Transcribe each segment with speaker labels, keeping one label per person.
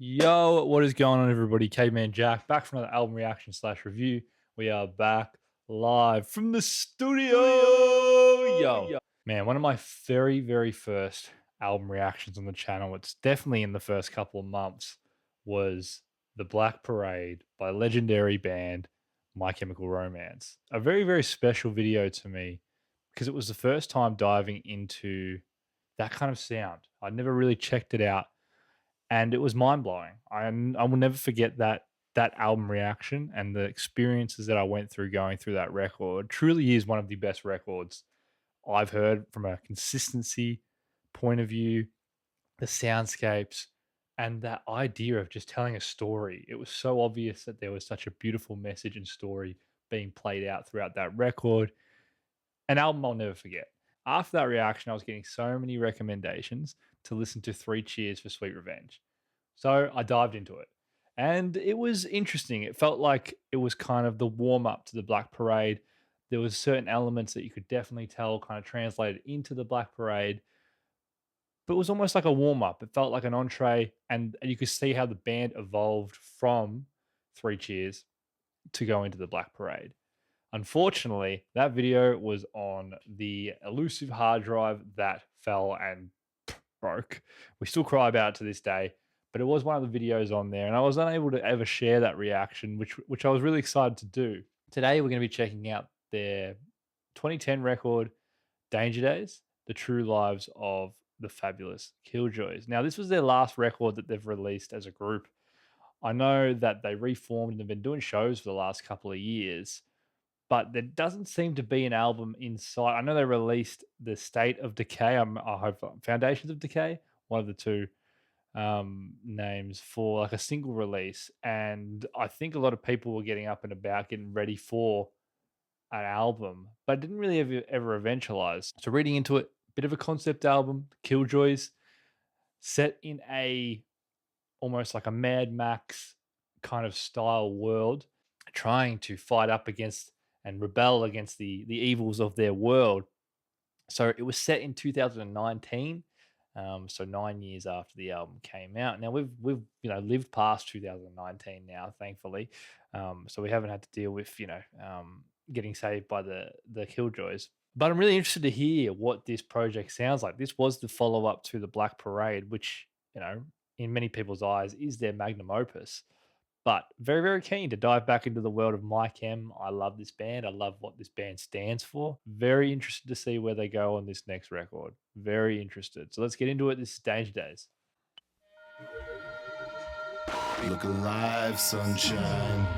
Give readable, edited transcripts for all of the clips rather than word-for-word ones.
Speaker 1: Yo, what is going on, everybody? Caveman Jack back for another album reaction / review. We are back live from the studio. Yo, man, one of my very first album reactions on the channel, it's definitely in the first couple of months, was The Black Parade by legendary band My Chemical Romance. A very special video to me because it was the first time diving into that kind of sound. I'd never really checked it out. And it was mind blowing. I will never forget that album reaction and the experiences that I went through going through that record. Truly is one of the best records I've heard from a consistency point of view, the soundscapes, and that idea of just telling a story. It was so obvious that there was such a beautiful message and story being played out throughout that record. An album I'll never forget. After that reaction, I was getting so many recommendations to listen to 3 Cheers for Sweet Revenge. So I dived into it. And it was interesting. It felt like it was kind of the warm up to the Black Parade. There was certain elements that you could definitely tell kind of translated into the Black Parade, but it was almost like a warm up. It felt like an entree, and you could see how the band evolved from 3 Cheers to go into the Black Parade. Unfortunately, that video was on the elusive hard drive that fell and broke. We still cry about it to this day, but it was one of the videos on there, and I was unable to ever share that reaction, which I was really excited to do. Today, we're going to be checking out their 2010 record, Danger Days, The True Lives of the Fabulous Killjoys. Now, this was their last record that they've released as a group. I know that they reformed and have been doing shows for the last couple of years, but there doesn't seem to be an album in sight. I know they released The State of Decay. I hope Foundations of Decay, one of the two names for like a single release. And I think a lot of people were getting up and about, getting ready for an album, but it didn't really ever eventualize. So reading into it, bit of a concept album, Killjoys, set in a almost like a Mad Max kind of style world, trying to fight up against and rebel against the evils of their world. So it was set in 2019, so 9 years after the album came out. Now we've lived past 2019 now, thankfully. So we haven't had to deal with getting saved by the Killjoys. But I'm really interested to hear what this project sounds like. This was the follow up to the Black Parade, which in many people's eyes is their magnum opus. But very keen to dive back into the world of My Chem. I love this band. I love what this band stands for. Very interested to see where they go on this next record. Very interested. So let's get into it. This is Danger Days.
Speaker 2: Look alive, sunshine.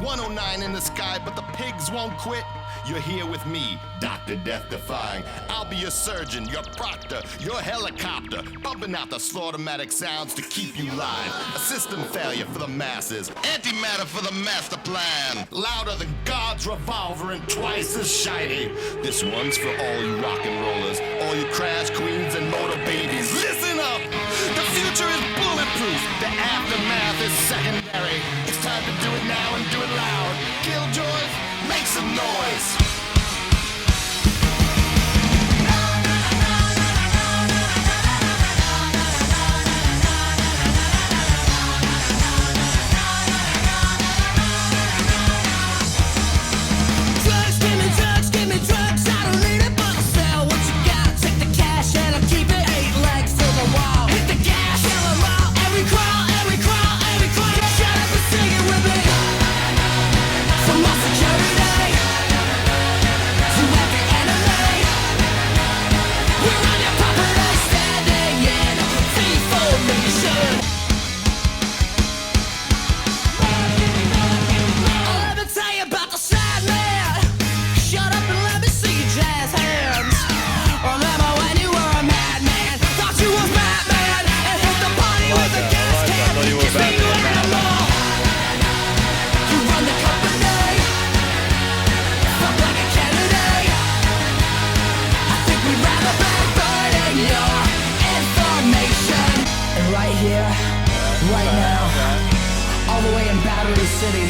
Speaker 2: 109 in the sky, but the pigs won't quit. You're here with me, Dr. Death Defying. I'll be your surgeon, your proctor, your helicopter, bumping out the slaughtermatic sounds to keep you live. A system failure for the masses, antimatter for the master plan. Louder than God's revolver and twice as shiny. This one's for all you rock and rollers, all you crash queens and motor babies. Listen up! The future is bulletproof. The aftermath is secondary. It's time to do it now and do it loud. Killjoys, make some noise. Right now, all the way in Battery City,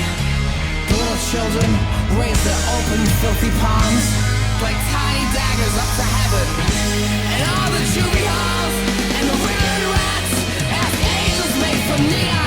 Speaker 2: the little children raise their open, filthy palms like tiny daggers up to heaven. And all the juvie halls and the red rats ask angels made from neon.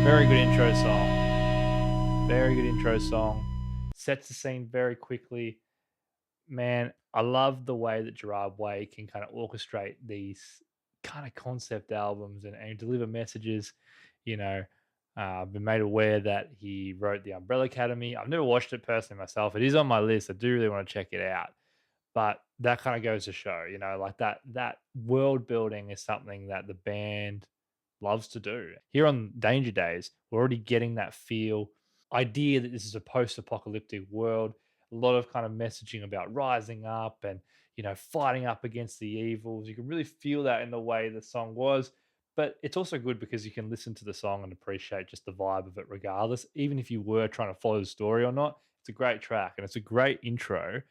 Speaker 1: Very good intro song. Very good intro song. Sets the scene very quickly. Man, I love the way that Gerard Way can kind of orchestrate these kind of concept albums and deliver messages. You know, I've been made aware that he wrote The Umbrella Academy. I've never watched it personally myself. It is on my list. I do really want to check it out. But that kind of goes to show, like that world building is something that the band loves to do. Here on Danger Days, we're already getting that feel, idea that this is a post-apocalyptic world, a lot of kind of messaging about rising up and, fighting up against the evils. You can really feel that in the way the song was. But it's also good because you can listen to the song and appreciate just the vibe of it regardless, even if you were trying to follow the story or not. It's a great track and it's a great intro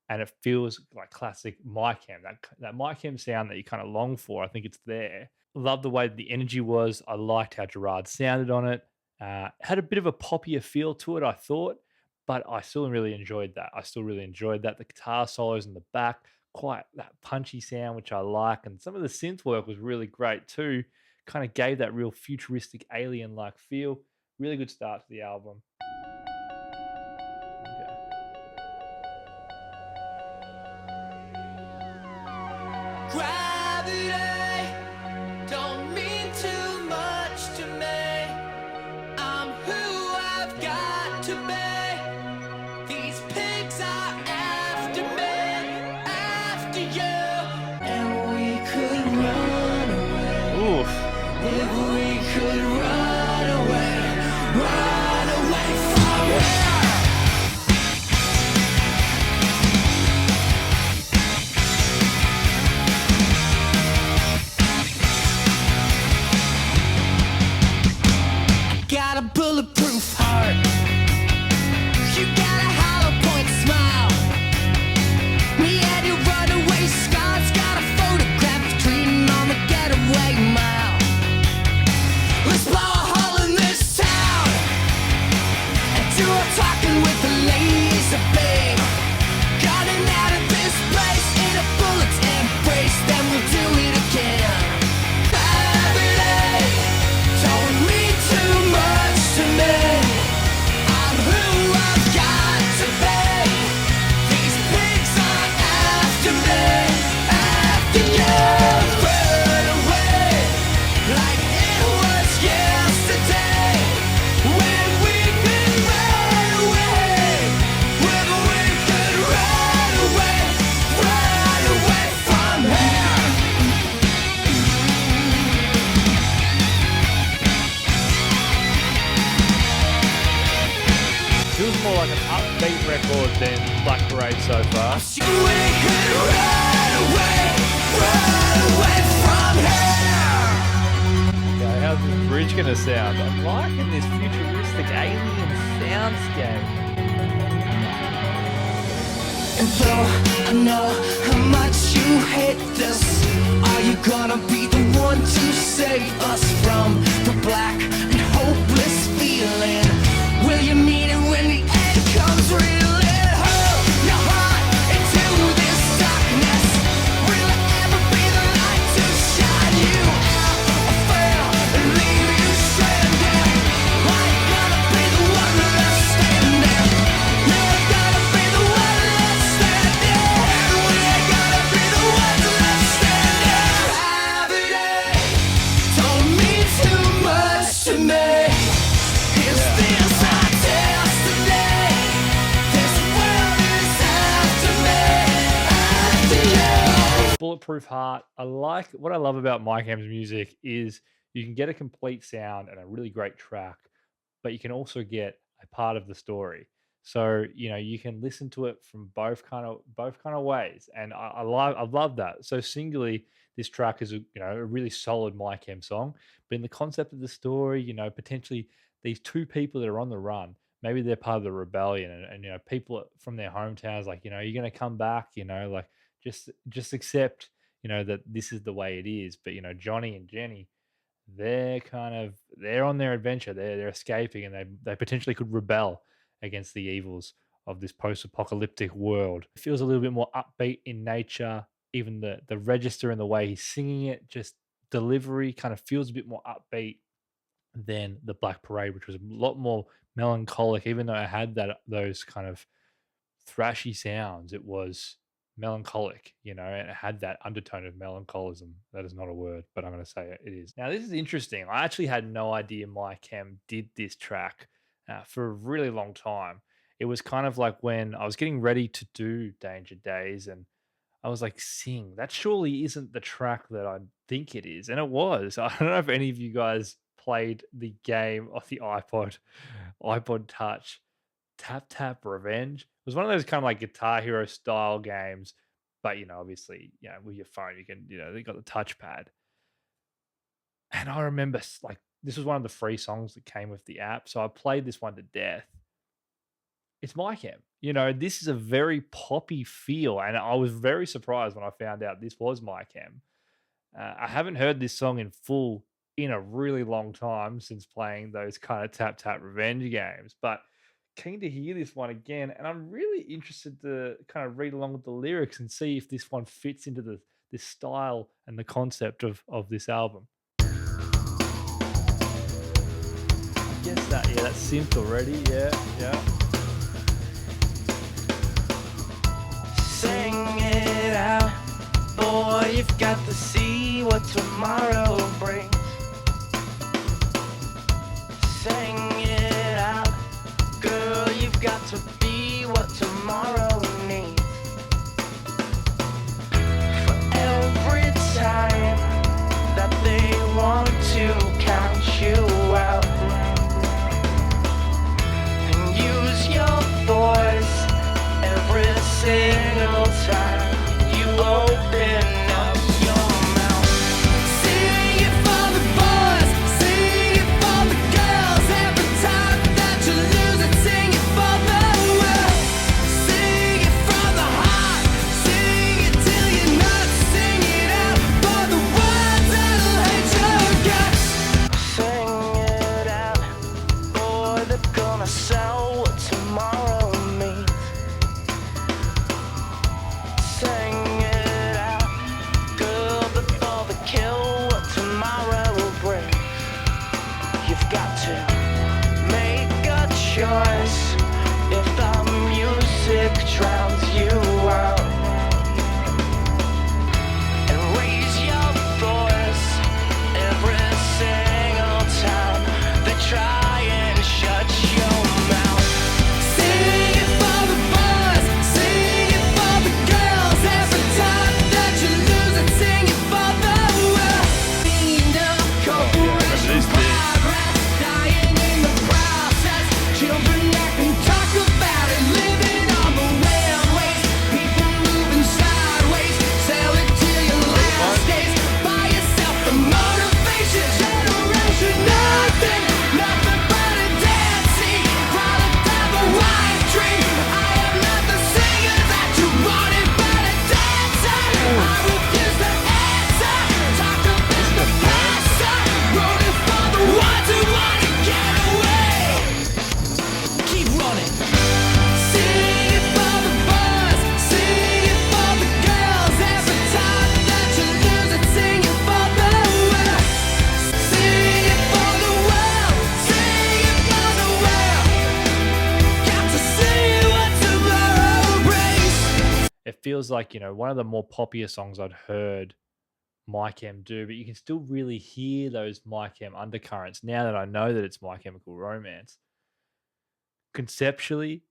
Speaker 1: and it feels like classic MyChem, that MyChem sound that you kind of long for. I think it's there. Love the way the energy was. I liked how Gerard sounded on it. Had a bit of a poppier feel to it, I thought, but I still really enjoyed that. I still really enjoyed that. The guitar solos in the back, quite that punchy sound, which I like, and some of the synth work was really great too. Kind of gave that real futuristic alien-like feel. Really good start to the album. Okay.
Speaker 3: Gravity don't mean too much to me. I'm who I've got to be. These pigs are after me, after you. And we could run away.
Speaker 1: Oof.
Speaker 3: If we could run away from here. Got a bulletproof heart. You got a hollow point smile. Me and your runaway scars. Got a photograph of treating on the getaway mile. Let's blow a hole in this town and do our talking with the laser beam. Gunning out of this place in a bullet's embrace. Then we'll do it again. Gravity don't mean too much to me. I'm who I've got to be. These pigs are after me, after you. Run away like it was yesterday. When we could run away, when we could run away from here.
Speaker 1: Feels more like an upbeat record than Black Parade so far.
Speaker 3: We could run away from here.
Speaker 1: Okay, how's this bridge gonna sound? I'm liking this futuristic alien soundscape.
Speaker 3: And though I know how much you hate this, are you gonna be the one to save us from the black and hopeless feeling? Will you mean it when the end comes reeling? Hurl your heart into this darkness. Will it ever be the light to shine you out or fail and leave you stranded? Are you gonna be the one left standing? You're gonna be the one left standing. We're gonna be the ones left standing. Gravity don't mean too much to me. Is this our destiny? This world is after me, after you.
Speaker 1: Bulletproof Heart. What I love about MyCam's music is you can get a complete sound and a really great track, but you can also get a part of the story. So you can listen to it from both kind of ways, and I love that. So singly, this track is a really solid MyCam song, but in the concept of the story, potentially these two people that are on the run, maybe they're part of the rebellion, and people from their hometowns, like you're gonna come back, like just accept, that this is the way it is. But Johnny and Jenny, they're on their adventure. They're escaping, and they potentially could rebel against the evils of this post-apocalyptic world. It feels a little bit more upbeat in nature. Even the register and the way he's singing it, just delivery kind of feels a bit more upbeat. than the Black Parade, which was a lot more melancholic. Even though it had those kind of thrashy sounds, it was melancholic, and it had that undertone of melancholism. That is not a word, but I'm going to say it is. Now, this is interesting. I actually had no idea Mike Hem did this track for a really long time. It was kind of like when I was getting ready to do Danger Days, and I was like, sing. That surely isn't the track that I think it is. And it was. I don't know if any of you guys played the game of the iPod Touch, Tap Tap Revenge. It was one of those kind of like Guitar Hero style games, but obviously, with your phone, you can, they got the touchpad. And I remember like this was one of the free songs that came with the app. So I played this one to death. It's my cam. This is a very poppy feel. And I was very surprised when I found out this was my cam. I haven't heard this song in full in a really long time since playing those kind of tap tap revenge games, but keen to hear this one again. And I'm really interested to kind of read along with the lyrics and see if this one fits into this style and the concept of this album. I guess that's synth already. Yeah.
Speaker 3: Sing it out, boy, you've got to see what tomorrow brings. Sing it out, girl, you've got to be what tomorrow needs. For every time that they want to count you out, and use your voice every single time you open up your mouth. Sing it for the boys, sing it for the girls. Every time that you lose it, sing it for the world. Sing it from the heart, sing it till you're nuts. Sing it out for the ones that'll hate your guts. Sing it out, boy, they're gonna sell what tomorrow means. Sing it out, girl, before they kill what tomorrow will bring. You've got to make a choice if the music drowns you out. And raise your voice every single time they try and shut your mouth. Sing it for the boys, sing it for the girls. Every time that you lose it, sing it for the world. Cleaned up corporation progress, dying in the process. Children that can talk about it, living on the railways. People moving sideways, sell it till your last days. Buy yourself the motivation generation. Nothing but a dead sea, product of a white dream. I am not the singer that you wanted, but a dancer. I refuse to answer. Talk about the past, rolling for the ones who wanna get away. Keep running. Sing it for the boys, sing it for the girls. Every time that you lose it, sing it for the world. Sing it for the world, sing it for the world. Got to see what tomorrow brings.
Speaker 1: It feels like one of the more popular songs I'd heard Mike M do, but you can still really hear those Mike M undercurrents now that I know that it's My Chemical Romance. Conceptually,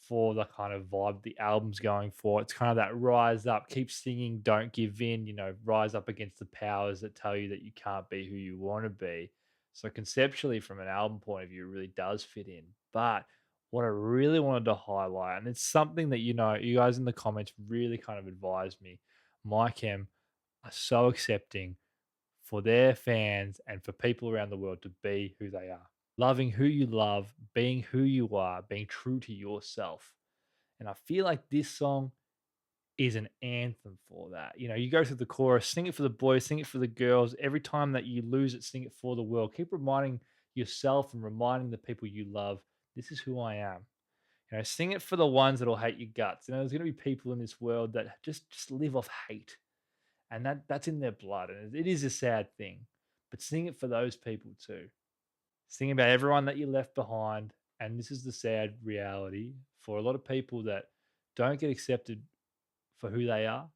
Speaker 1: for the kind of vibe the album's going for, it's kind of that rise up, keep singing, don't give in, rise up against the powers that tell you that you can't be who you want to be. So conceptually, from an album point of view, it really does fit in. But what I really wanted to highlight, and it's something that you guys in the comments really kind of advised me, Mike M are so accepting for their fans and for people around the world to be who they are. Loving who you love, being who you are, being true to yourself. And I feel like this song is an anthem for that. You go through the chorus, sing it for the boys, sing it for the girls. Every time that you lose it, sing it for the world. Keep reminding yourself and reminding the people you love, this is who I am. Sing it for the ones that'll hate your guts. There's going to be people in this world that just live off hate, and that's in their blood, and it is a sad thing. But sing it for those people too. Sing about everyone that you left behind. And this is the sad reality for a lot of people that don't get accepted for who they are.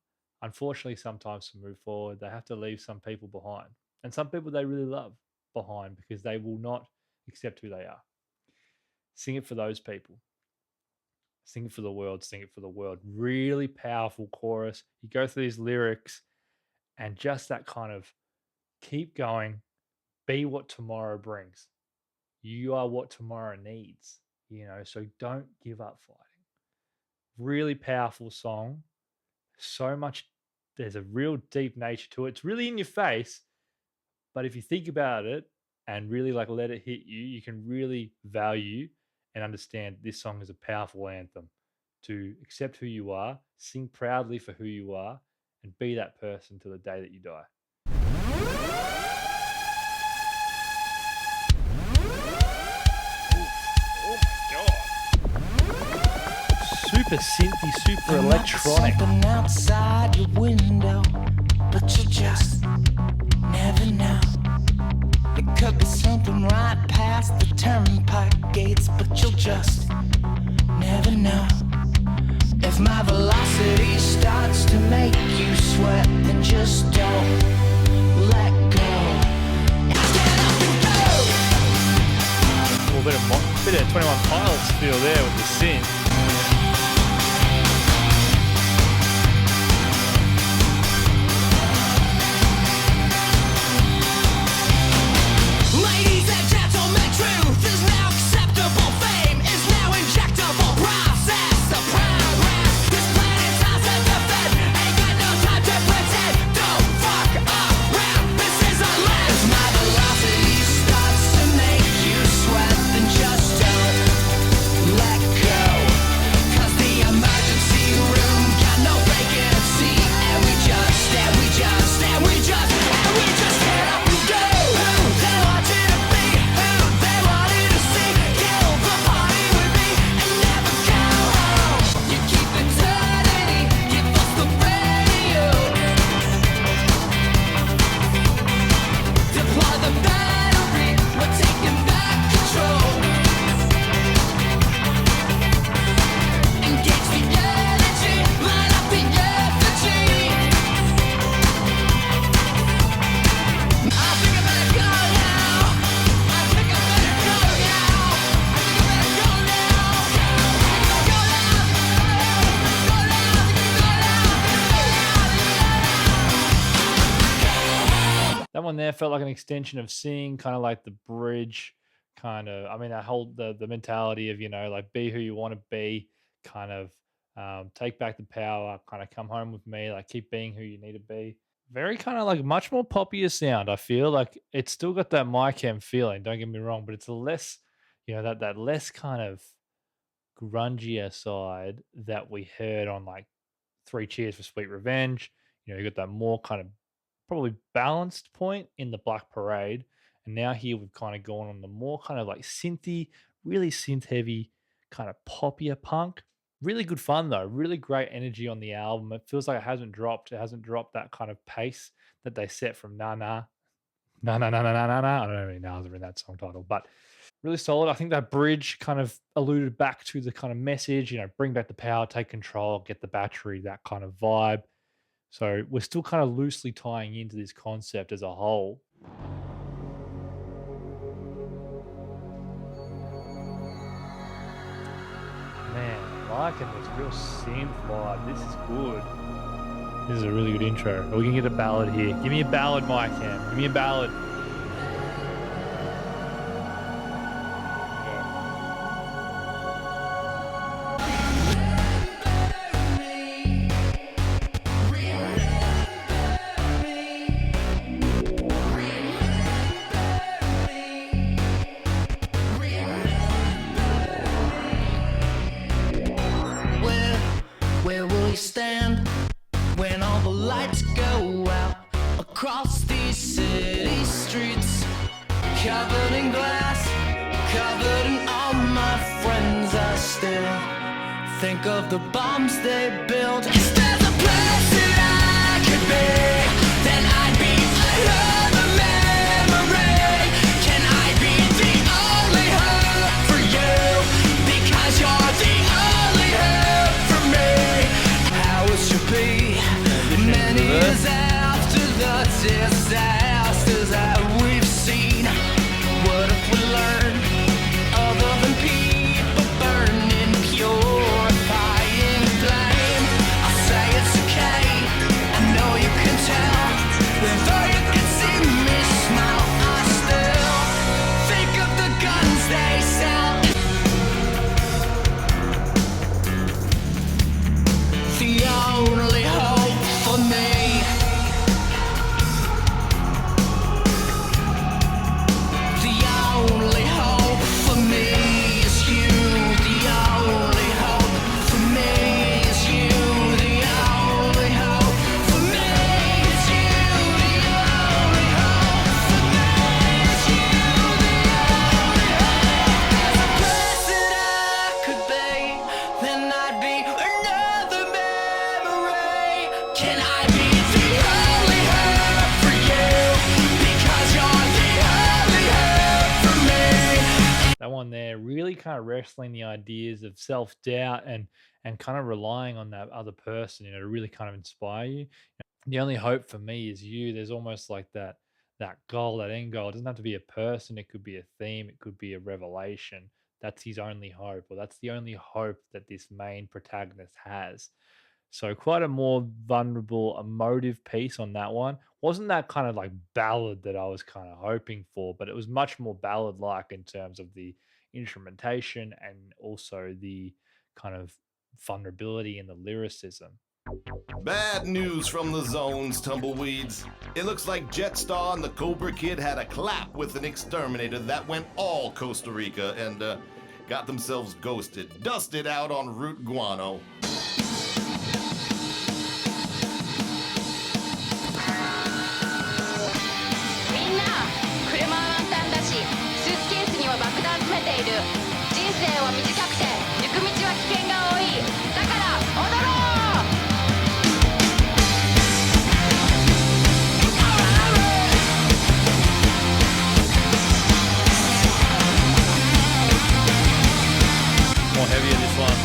Speaker 1: Unfortunately, sometimes to move forward, they have to leave some people behind. And some people they really love behind because they will not accept who they are. Sing it for those people. Sing it for the world. Sing it for the world. Really powerful chorus. You go through these lyrics and just that kind of keep going, be what tomorrow brings. You are what tomorrow needs, so don't give up fighting. Really powerful song. So much, there's a real deep nature to it. It's really in your face, but if you think about it and really like let it hit you, you can really value and understand this song is a powerful anthem to accept who you are, sing proudly for who you are, and be that person till the day that you die. Super synthy, super electronic.
Speaker 3: Something outside your window, but you just never know. It could be something right past the turnpike gates, but you'll just never know. If my velocity starts to make you sweat, then just don't let go. Get up and go.
Speaker 1: A bit of 21 Pilots feel there with the synth.
Speaker 3: Ladies and gentlemen, truth is now acceptable. Fame is now injectable. Process the progress. This planet's ours to defend. Ain't got no time to pretend. Don't fuck around. This is our land. If my velocity starts to make you sweat, then just don't let go. 'Cause the emergency room got no vacancy, and we just get up and go. Who they wanted to be, who they wanted to see. Kill the party with me and never go home. You keep eternity, give us the radio. Deploy the battery, we're taking back control. Engage the energy, light up the effigy. I think I better go now. I think I better go now. I think I better go now.
Speaker 1: That one there felt like an extension of Sing, kind of like the bridge, kind of. I mean, I hold the mentality of like be who you want to be, kind of take back the power, kind of come home with me, like keep being who you need to be. Very kind of like much more poppier sound. I feel like it's still got that MyChem feeling. Don't get me wrong, but it's a less, that less kind of grungier side that we heard on like 3 Cheers for Sweet Revenge. You got that more kind of probably balanced point in the Black Parade. And now here we've kind of gone on the more kind of like synthy, really synth heavy, kind of poppier punk. Really good fun though. Really great energy on the album. It feels like it hasn't dropped. It hasn't dropped that kind of pace that they set from Na Na. Na Na Na Na Na Na Na. I don't know how many Nas are in that song title, but really solid. I think that bridge kind of alluded back to the kind of message, bring back the power, take control, get the battery, that kind of vibe. So we're still kind of loosely tying into this concept as a whole. Man, I'm liking this real synth vibe. This is good. This is a really good intro. We can get a ballad here. Give me a ballad, MyChem. Give me a ballad.
Speaker 3: Where will you stand when all the lights go out across these city streets? Covered in glass, covered in all my friends. I still think of the bombs they built. If there's a place that I could be, then I'd be another memory. Can I be the
Speaker 1: That one there really kind of wrestling the ideas of self-doubt and kind of relying on that other person, to really kind of inspire you. The only hope for me is you. There's almost like that goal, that end goal. It doesn't have to be a person, it could be a theme, it could be a revelation. That's his only hope, or that's the only hope that this main protagonist has. So quite a more vulnerable, emotive piece on that one. Wasn't that kind of like ballad that I was kind of hoping for, but it was much more ballad like in terms of the instrumentation and also the kind of vulnerability and the lyricism.
Speaker 2: Bad news from the zones, tumbleweeds. It looks like Jetstar and the Cobra Kid had a clap with an exterminator that went all Costa Rica and got themselves ghosted, dusted out on Route Guano.
Speaker 1: More heavier this one.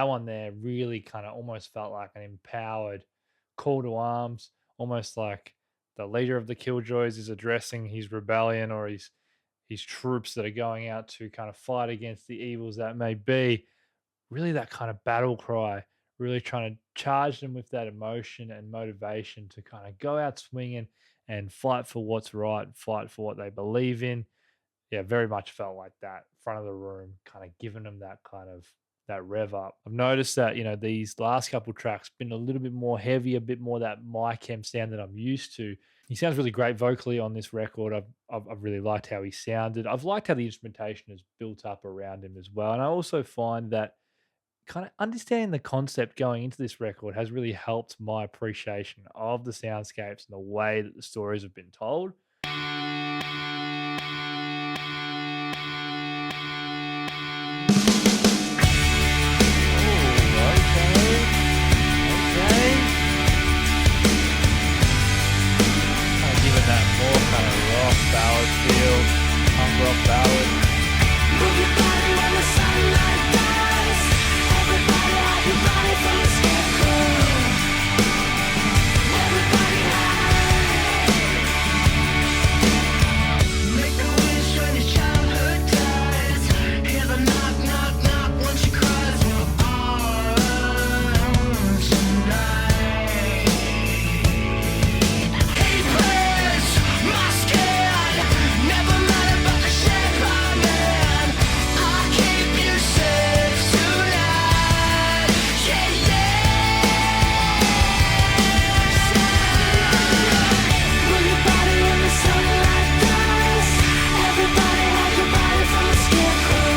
Speaker 1: that one there really kind of almost felt like an empowered call to arms, almost like the leader of the Killjoys is addressing his rebellion or his troops that are going out to kind of fight against the evils that may be. Really, that kind of battle cry, really trying to charge them with that emotion and motivation to kind of go out swinging and fight for what's right, fight for what they believe in. Yeah, very much felt like that front of the room, kind of giving them that kind of that rev up. I've noticed that, these last couple tracks been a little bit more heavy, a bit more that Chem sound that I'm used to. He sounds really great vocally on this record. I've really liked how he sounded. I've liked how the instrumentation is built up around him as well. And I also find that kind of understanding the concept going into this record has really helped my appreciation of the soundscapes and the way that the stories have been told. Ballad feel, punk rock ballad.
Speaker 3: Move your body when the sunlight dies. Everybody hide your body from the scarecrow. Everybody hide. Make a wish when your childhood dies. Hear the knock, knock, knock when she cries. We're all alone tonight. Hey, prayers, my skin. Never mind about the shape I'm in. I'll keep you safe tonight. Yeah, yeah. Move your body when the sunlight dies. Everybody hide your body from the scarecrow.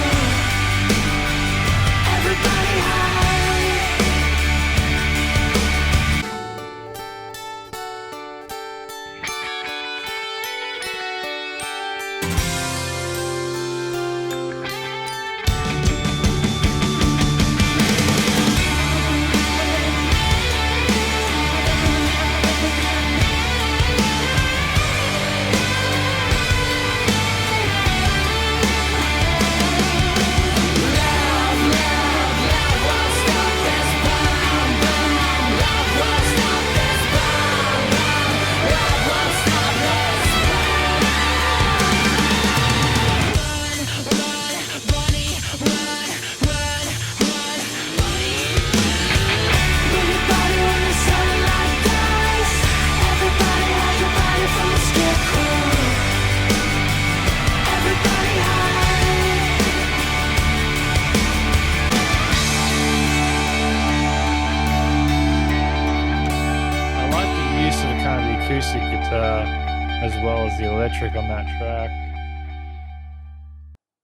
Speaker 3: Everybody hide.
Speaker 1: Acoustic guitar as well as the electric on that track.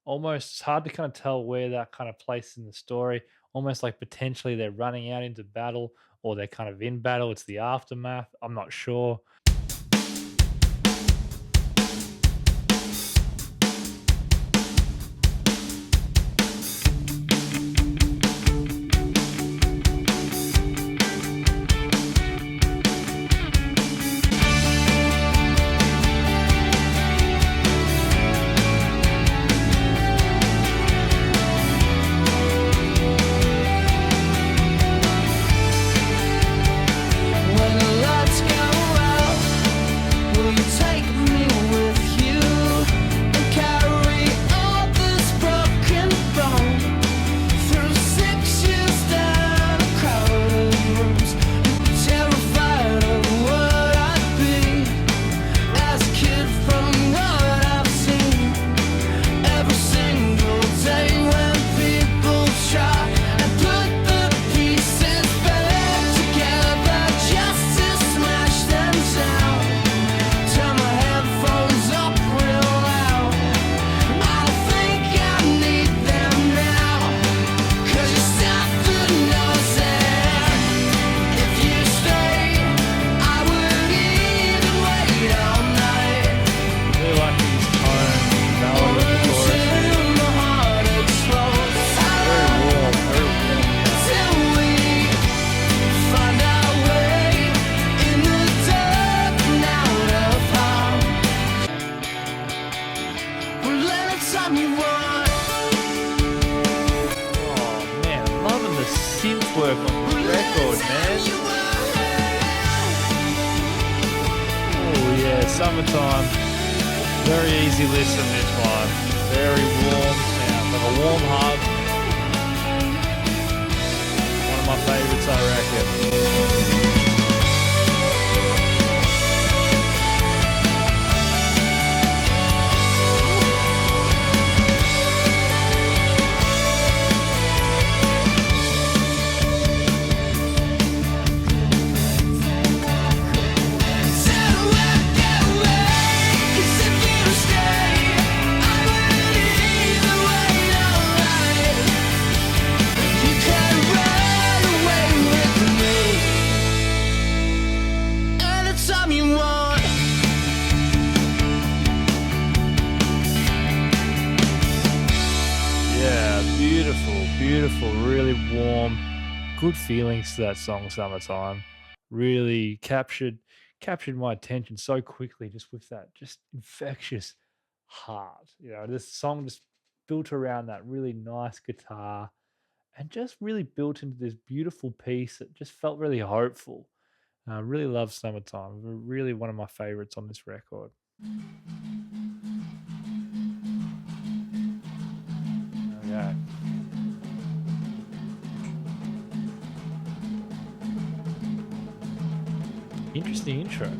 Speaker 1: Almost it's hard to kind of tell where that kind of place in the story, almost like potentially they're running out into battle or they're kind of in battle. It's the aftermath. I'm not sure.
Speaker 3: When the lights go out.
Speaker 1: Summertime. Very easy listen, this one. Very warm sound, like a warm hug. One of my favorites, I reckon. Beautiful, really warm, good feelings to that song, Summertime. Really captured my attention so quickly, just with that just infectious heart. You know, this song just built around that really nice guitar and just really built into this beautiful piece that just felt really hopeful. I really love Summertime. Really one of my favorites on this record. Okay. Interesting intro.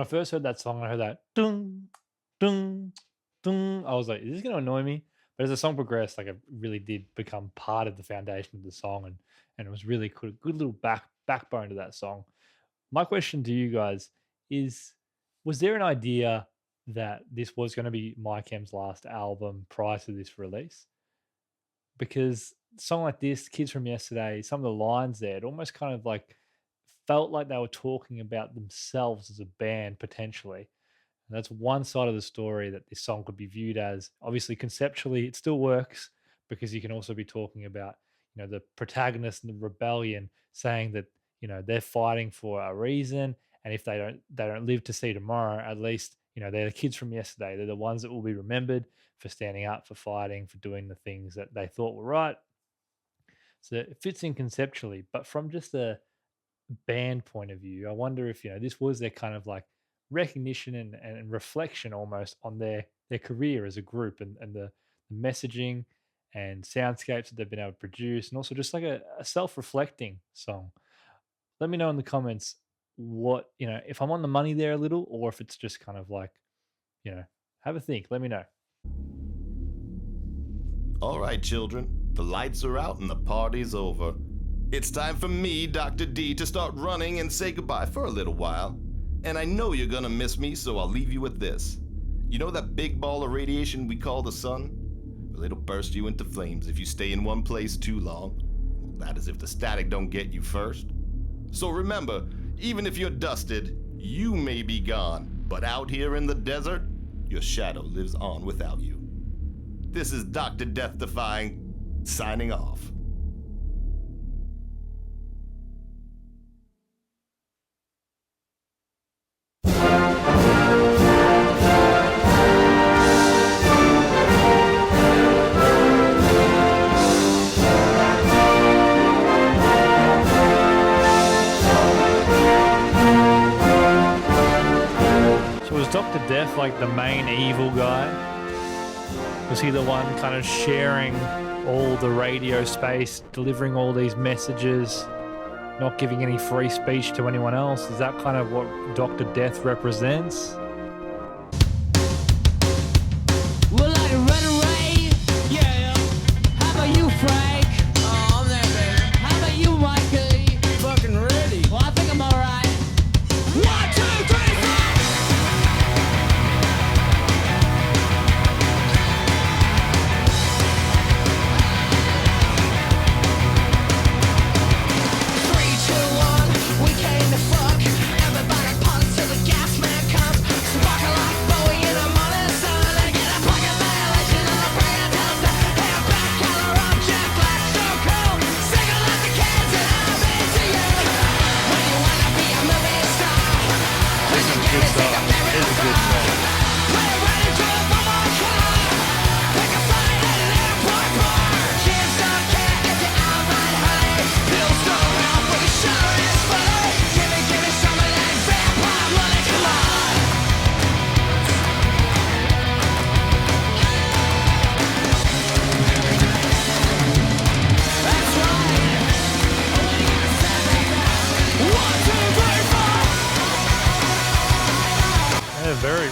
Speaker 1: I first heard that song, I heard that dung, dung, dung. I was like, is this going to annoy me? But as the song progressed, like it really did become part of the foundation of the song, and it was really good little backbone to that song. My question to you guys is: was there an idea that this was going to be Mike M's last album prior to this release? Because a song like this, Kids from Yesterday, some of the lines there, it almost kind of like felt like they were talking about themselves as a band potentially. And that's one side of the story that this song could be viewed as. Obviously, conceptually, it still works because you can also be talking about, the protagonist and the rebellion, saying that, they're fighting for a reason, and if they don't live to see tomorrow, at least, they're the kids from yesterday. They're the ones that will be remembered for standing up, for fighting, for doing the things that they thought were right. So it fits in conceptually, but from just a band point of view, I wonder if this was their kind of like recognition and reflection almost on their career as a group, and the messaging and soundscapes that they've been able to produce, and also just like a self-reflecting song. Let me know in the comments what if I'm on the money there a little, or if it's just kind of like have a think. Let me know.
Speaker 2: All right, children, the lights are out and the party's over. It's time for me, Dr. D, to start running and say goodbye for a little while. And I know you're gonna miss me, so I'll leave you with this. You know that big ball of radiation we call the sun? Well, it'll burst you into flames if you stay in one place too long. That is if the static don't get you first. So remember, even if you're dusted, you may be gone, but out here in the desert, your shadow lives on without you. This is Dr. Death Defying, signing off.
Speaker 1: Was Dr. Death like the main evil guy? Was he the one kind of sharing all the radio space, delivering all these messages, not giving any free speech to anyone else? Is that kind of what Dr. Death represents?
Speaker 3: Well, like a red ray, yeah. How about you, Frank? Oh, I'm there, baby. How about you, Mikey? Fucking ready. Well, I think I'm alright. 1, 2, 3, 4.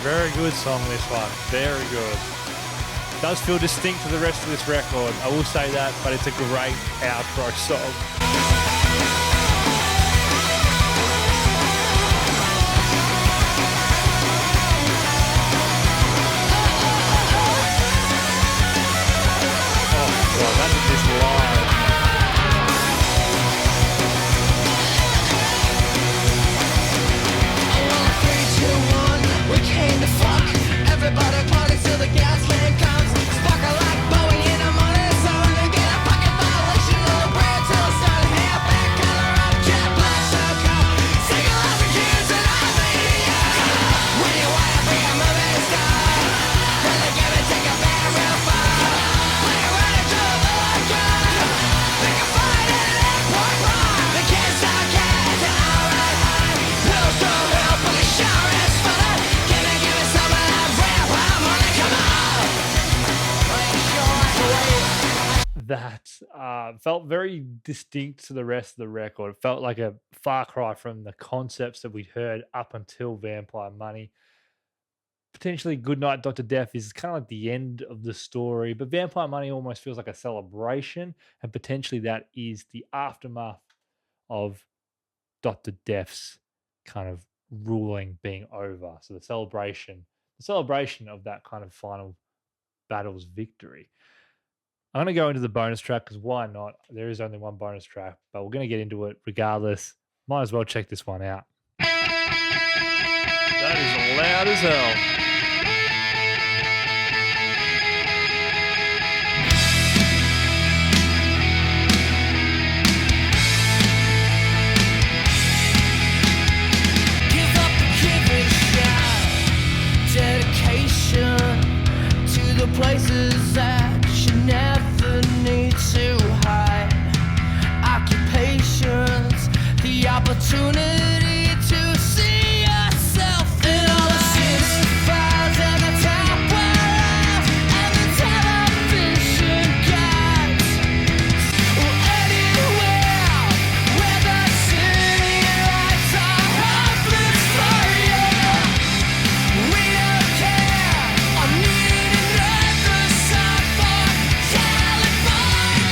Speaker 1: Very good song, this one. Very good. Does feel distinct to the rest of this record, I will say that, but it's a great outro song.
Speaker 3: Sparkle like Bowie in a morning sun. Get a fucking violation of the brand till it's done. Hair back, color
Speaker 1: felt very distinct to the rest of the record. It felt like a far cry from the concepts that we'd heard up until Vampire Money. Potentially Goodnight, Dr. Death is kind of like the end of the story, but Vampire Money almost feels like a celebration, and potentially that is the aftermath of Dr. Death's kind of ruling being over. So the celebration of that kind of final battle's victory. I'm going to go into the bonus track because why not? There is only one bonus track, but we're going to get into it regardless. Might as well check this one out. That is loud as hell.
Speaker 3: Dedication to the places that you never need to hide. Occupations, the opportunity to see yourself in all the signifiers and the top wires and the television guides. Anywhere where the city lights are hopeless for you. We don't care. I'm needing another song for California.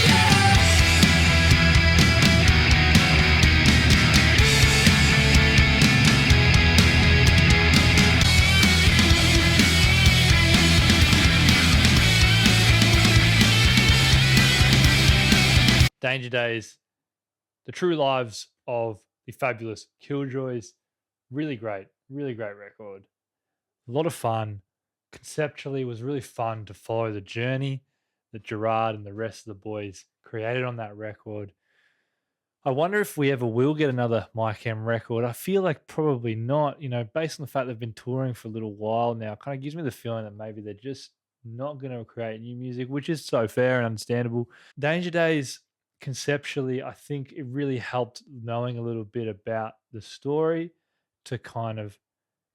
Speaker 1: Danger Days, the true lives of the fabulous Killjoys. Really great record. A lot of fun. Conceptually, it was really fun to follow the journey that Gerard and the rest of the boys created on that record. I wonder if we ever will get another Mike M record. I feel like probably not, based on the fact they've been touring for a little while now. It kind of gives me the feeling that maybe they're just not going to create new music, which is so fair and understandable. Danger Days, conceptually, I think it really helped knowing a little bit about the story to kind of,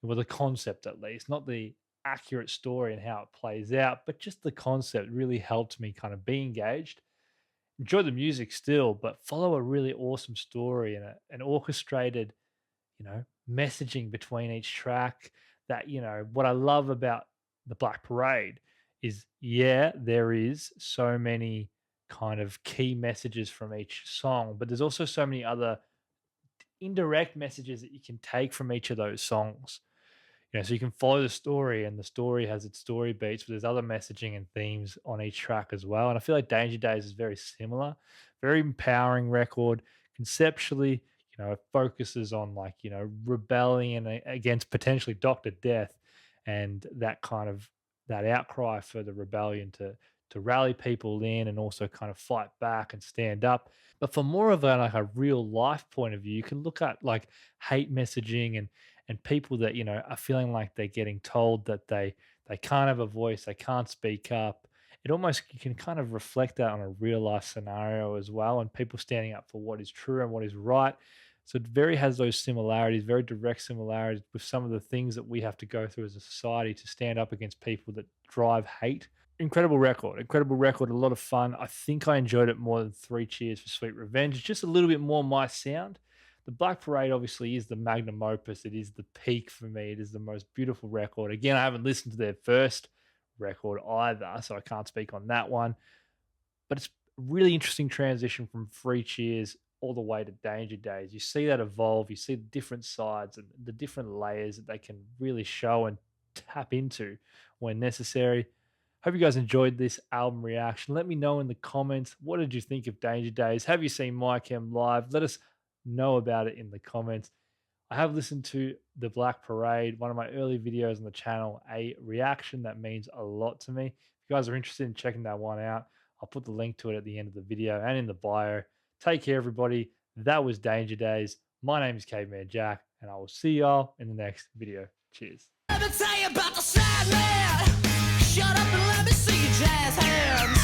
Speaker 1: well, the concept at least, not the accurate story and how it plays out, but just the concept really helped me kind of be engaged. Enjoy the music still, but follow a really awesome story and an orchestrated, messaging between each track. That, what I love about the Black Parade is, there is so many kind of key messages from each song, but there's also so many other indirect messages that you can take from each of those songs. So you can follow the story, and the story has its story beats, but there's other messaging and themes on each track as well. And I feel like Danger Days is very similar, very empowering record. Conceptually, it focuses on rebellion against potentially Dr. Death and that kind of that outcry for the rebellion to rally people in and also kind of fight back and stand up. But for more of a real life point of view, you can look at hate messaging and people that are feeling like they're getting told that they can't have a voice, they can't speak up. It almost, you can kind of reflect that on a real life scenario as well, and people standing up for what is true and what is right. So it has those similarities, very direct similarities with some of the things that we have to go through as a society to stand up against people that drive hate. Incredible record, a lot of fun. I think I enjoyed it more than 3 Cheers for Sweet Revenge. It's just a little bit more my sound. The Black Parade obviously is the magnum opus. It is the peak for me. It is the most beautiful record. Again, I haven't listened to their first record either, so I can't speak on that one. But it's a really interesting transition from 3 Cheers all the way to Danger Days. You see that evolve. You see the different sides and the different layers that they can really show and tap into when necessary. Hope you guys enjoyed this album reaction. Let me know in the comments, what did you think of Danger Days? Have you seen Mike M live? Let us know about it in the comments. I have listened to the Black Parade, one of my early videos on the channel, a reaction that means a lot to me. If you guys are interested in checking that one out, I'll put the link to it at the end of the video and in the bio. Take care, everybody. That was Danger Days. My name is Caveman Jack, and I will see y'all in the next video. Cheers.
Speaker 3: Let me tell you about the sad man. Shut up and let me see your jazz hands.